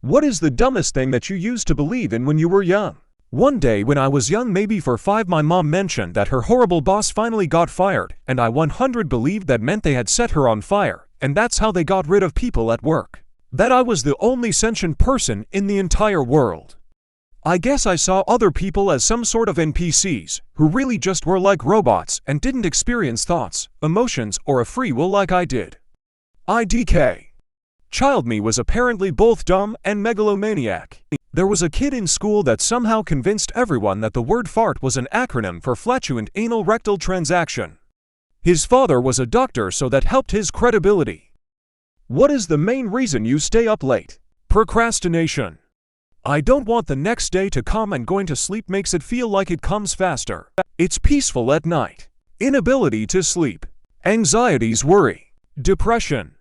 What is the dumbest thing that you used to believe in when you were young? One day when I was young, maybe for 5, my mom mentioned that her horrible boss finally got fired, and I 100 believed that meant they had set her on fire, and that's how they got rid of people at work. That I was the only sentient person in the entire world. I guess I saw other people as some sort of NPCs, who really just were like robots and didn't experience thoughts, emotions, or a free will like I did. IDK. Child me was apparently both dumb and megalomaniac. There was a kid in school that somehow convinced everyone that the word fart was an acronym for flatulent anal rectal transaction. His father was a doctor, so that helped his credibility. What is the main reason you stay up late? Procrastination. I don't want the next day to come, and going to sleep makes it feel like it comes faster. It's peaceful at night. Inability to sleep. Anxieties, worry. Depression.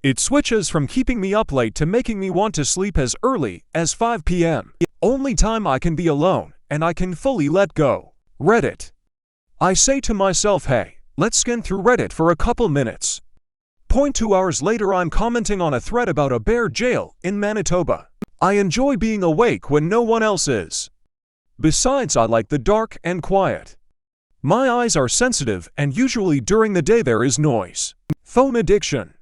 It switches from keeping me up late to making me want to sleep as early as 5 p.m. Only time I can be alone, and I can fully let go. Reddit. I say to myself, hey, let's scan through Reddit for a couple minutes. 2 hours later, I'm commenting on a thread about a bear jail in Manitoba. I enjoy being awake when no one else is. Besides, I like the dark and quiet. My eyes are sensitive, and usually during the day there is noise. Phone addiction.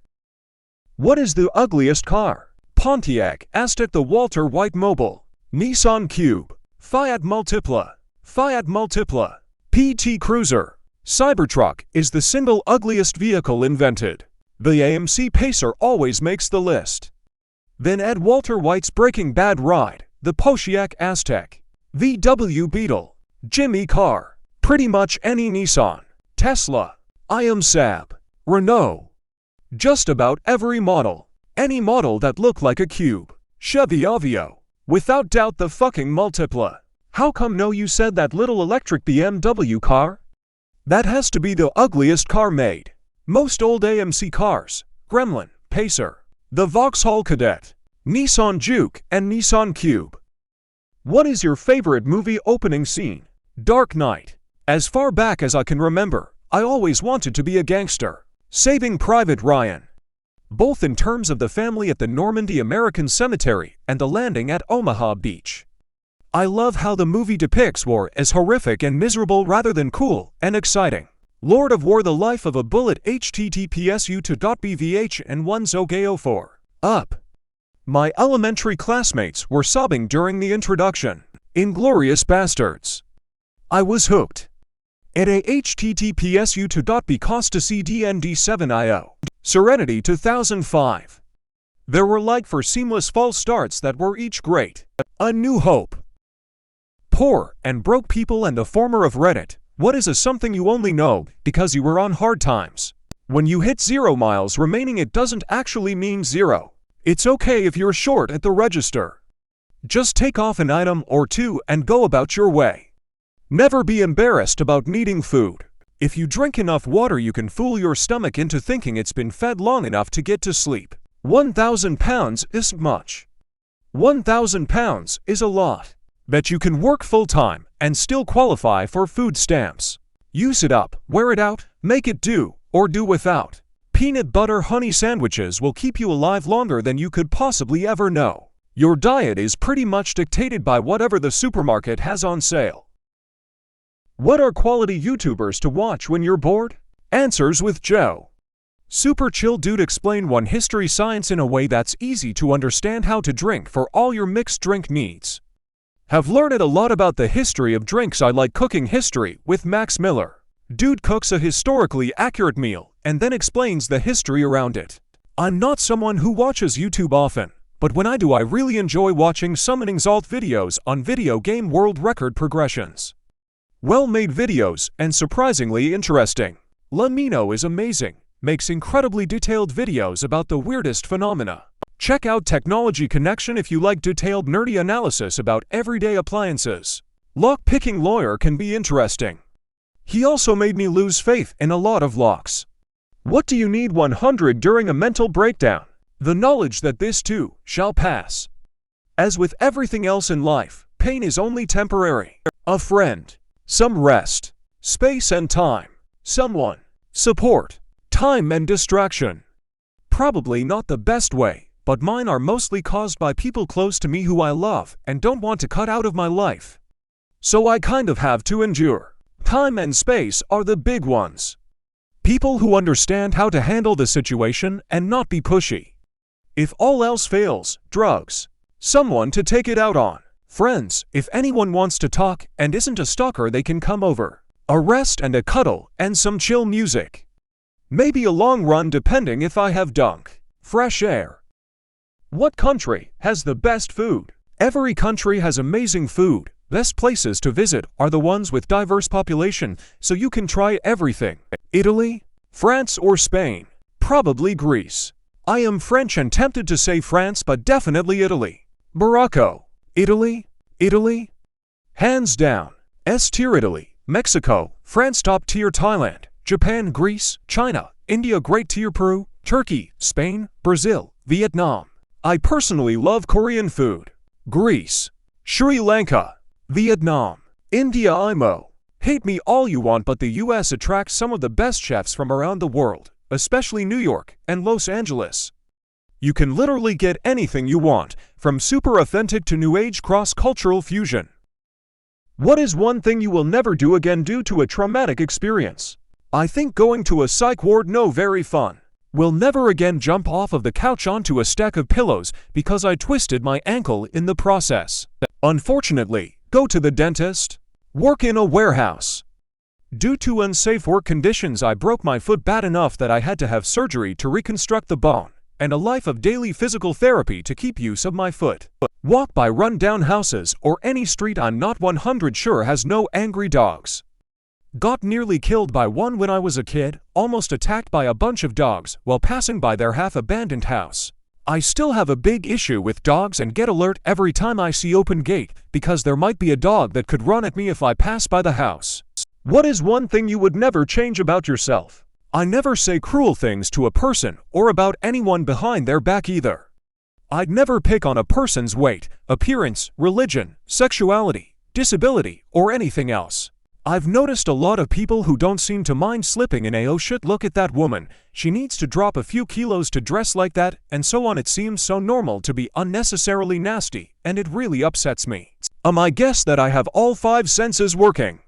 What is the ugliest car? Pontiac Aztek, the Walter White Mobile. Nissan Cube. Fiat Multipla. Fiat Multipla. PT Cruiser. Cybertruck is the single ugliest vehicle invented. The AMC Pacer always makes the list. Then add Walter White's Breaking Bad ride, the Pontiac Aztek. VW Beetle. Jimmy Carr. Pretty much any Nissan. Tesla. IM Saab. Renault. Just about every model. Any model that looked like a cube. Chevy Aveo. Without doubt the fucking Multipla. How come no, you said that little electric BMW car? That has to be the ugliest car made. Most old AMC cars. Gremlin, Pacer. The Vauxhall Cadet. Nissan Juke and Nissan Cube. What is your favorite movie opening scene? Dark Knight. As far back as I can remember, I always wanted to be a gangster. Saving Private Ryan. Both in terms of the family at the Normandy American Cemetery and the landing at Omaha Beach. I love how the movie depicts war as horrific and miserable rather than cool and exciting. Lord of War, The Life of a Bullet, https://u2.bvh and 1zogeo4. Up. My elementary classmates were sobbing during the introduction. Inglourious Bastards. I was hooked. At a https://u2.bcostacdnd7io. Serenity 2005. There were like 4 seamless false starts that were each great. A New Hope. Poor and broke people and the former of Reddit. What is a something you only know because you were on hard times? When you hit 0 miles remaining, it doesn't actually mean 0. It's okay if you're short at the register. Just take off an item or 2 and go about your way. Never be embarrassed about needing food. If you drink enough water, you can fool your stomach into thinking it's been fed long enough to get to sleep. 1,000 pounds isn't much. 1,000 pounds is a lot. Bet you can work full-time and still qualify for food stamps. Use it up, wear it out, make it do, or do without. Peanut butter honey sandwiches will keep you alive longer than you could possibly ever know. Your diet is pretty much dictated by whatever the supermarket has on sale. What are quality YouTubers to watch when you're bored? Answers with Joe. Super chill dude. Explain one history science in a way that's easy to understand. How to drink for all your mixed drink needs. Have learned a lot about the history of drinks. I like cooking history with Max Miller. Dude cooks a historically accurate meal and then explains the history around it. I'm not someone who watches YouTube often, but when I do, I really enjoy watching Summoning Zalt videos on video game world record progressions. Well-made videos and surprisingly interesting. Lamino is amazing, makes incredibly detailed videos about the weirdest phenomena. Check out Technology Connection if you like detailed nerdy analysis about everyday appliances. Lock-picking lawyer can be interesting. He also made me lose faith in a lot of locks. What do you need 100 during a mental breakdown? The knowledge that this too shall pass. As with everything else in life, pain is only temporary. A friend. Some rest. Space and time. Someone. Support. Time and distraction. Probably not the best way but mine are mostly caused by people close to me who I love and don't want to cut out of my life. So I kind of have to endure. Time and space are the big ones. People who understand how to handle the situation and not be pushy. If all else fails, drugs. Someone to take it out on. Friends, if anyone wants to talk and isn't a stalker, they can come over. A rest and a cuddle and some chill music. Maybe a long run depending if I have dunk. Fresh air. What country has the best food? Every country has amazing food. Best places to visit are the ones with diverse population, so you can try everything. Italy, France or Spain? Probably Greece. I am French and tempted to say France, but definitely Italy. Morocco. Italy? Italy? Hands down. S tier Italy. Mexico. France top tier Thailand. Japan, Greece, China, India great tier Peru, Turkey, Spain, Brazil, Vietnam. I personally love Korean food. Greece. Sri Lanka. Vietnam. India IMO. Hate me all you want, but the US attracts some of the best chefs from around the world, especially New York and Los Angeles. You can literally get anything you want, from super authentic to new age cross-cultural fusion. What is one thing you will never do again due to a traumatic experience? I think going to a psych ward no very fun. Will never again jump off of the couch onto a stack of pillows because I twisted my ankle in the process. Unfortunately, go to the dentist. Work in a warehouse. Due to unsafe work conditions, I broke my foot bad enough that I had to have surgery to reconstruct the bone, and a life of daily physical therapy to keep use of my foot. Walk by run-down houses or any street I'm not 100 sure has no angry dogs. Got nearly killed by one when I was a kid, almost attacked by a bunch of dogs while passing by their half-abandoned house. I still have a big issue with dogs and get alert every time I see open gate because there might be a dog that could run at me if I pass by the house. What is one thing you would never change about yourself? I never say cruel things to a person or about anyone behind their back either. I'd never pick on a person's weight, appearance, religion, sexuality, disability, or anything else. I've noticed a lot of people who don't seem to mind slipping in a "oh shit, look at that woman, she needs to drop a few kilos to dress like that," and so on. It seems so normal to be unnecessarily nasty, and it really upsets me. I guess that I have all 5 senses working.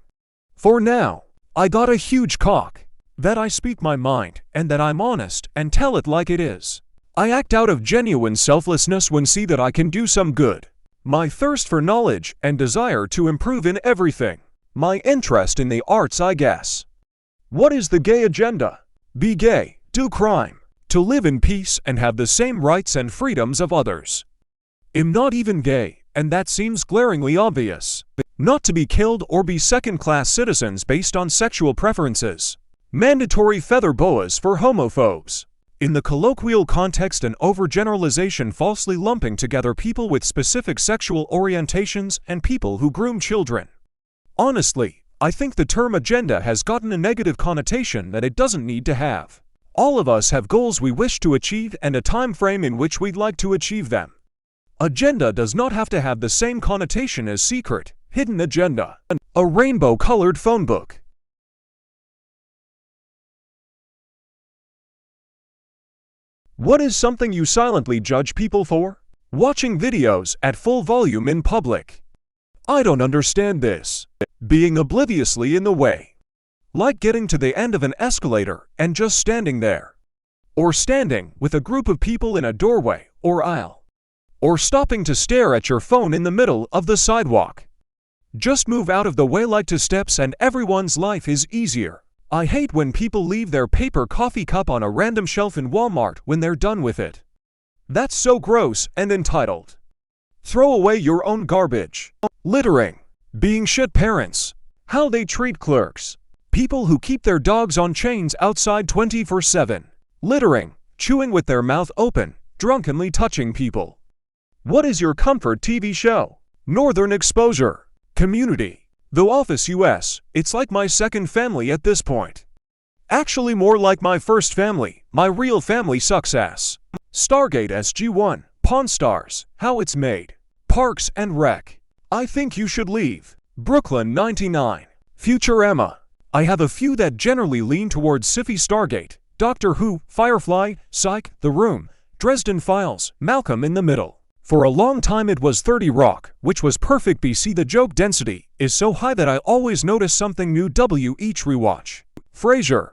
For now, I got a huge cock. That I speak my mind, and that I'm honest and tell it like it is. I act out of genuine selflessness when see that I can do some good. My thirst for knowledge and desire to improve in everything. My interest in the arts, I guess. What is the gay agenda? Be gay, do crime, to live in peace and have the same rights and freedoms of others. Am not even gay, and that seems glaringly obvious. Not to be killed or be second-class citizens based on sexual preferences. Mandatory feather boas for homophobes. In the colloquial context, an overgeneralization falsely lumping together people with specific sexual orientations and people who groom children. Honestly, I think the term agenda has gotten a negative connotation that it doesn't need to have. All of us have goals we wish to achieve and a time frame in which we'd like to achieve them. Agenda does not have to have the same connotation as secret, hidden agenda. A rainbow-colored phone book. What is something you silently judge people for? Watching videos at full volume in public. I don't understand this. Being obliviously in the way. Like getting to the end of an escalator and just standing there. Or standing with a group of people in a doorway or aisle. Or stopping to stare at your phone in the middle of the sidewalk. Just move out of the way like 2 steps and everyone's life is easier. I hate when people leave their paper coffee cup on a random shelf in Walmart when they're done with it. That's so gross and entitled. Throw away your own garbage. Littering. Being shit parents. How they treat clerks. People who keep their dogs on chains outside 24/7. Littering. Chewing with their mouth open. Drunkenly touching people. What is your comfort TV show? Northern Exposure. Community. The Office US. It's like my second family at this point. Actually more like my first family. My real family sucks ass. Stargate SG-1. Pawn Stars. How it's made. Parks and Rec. I think you should leave. Brooklyn 99. Futurama. I have a few that generally lean towards sci-fi. Stargate, Doctor Who, Firefly, Psych, The Room, Dresden Files, Malcolm in the Middle. For a long time it was 30 Rock, which was perfect. BC the joke density is so high that I always notice something new each rewatch. Frasier,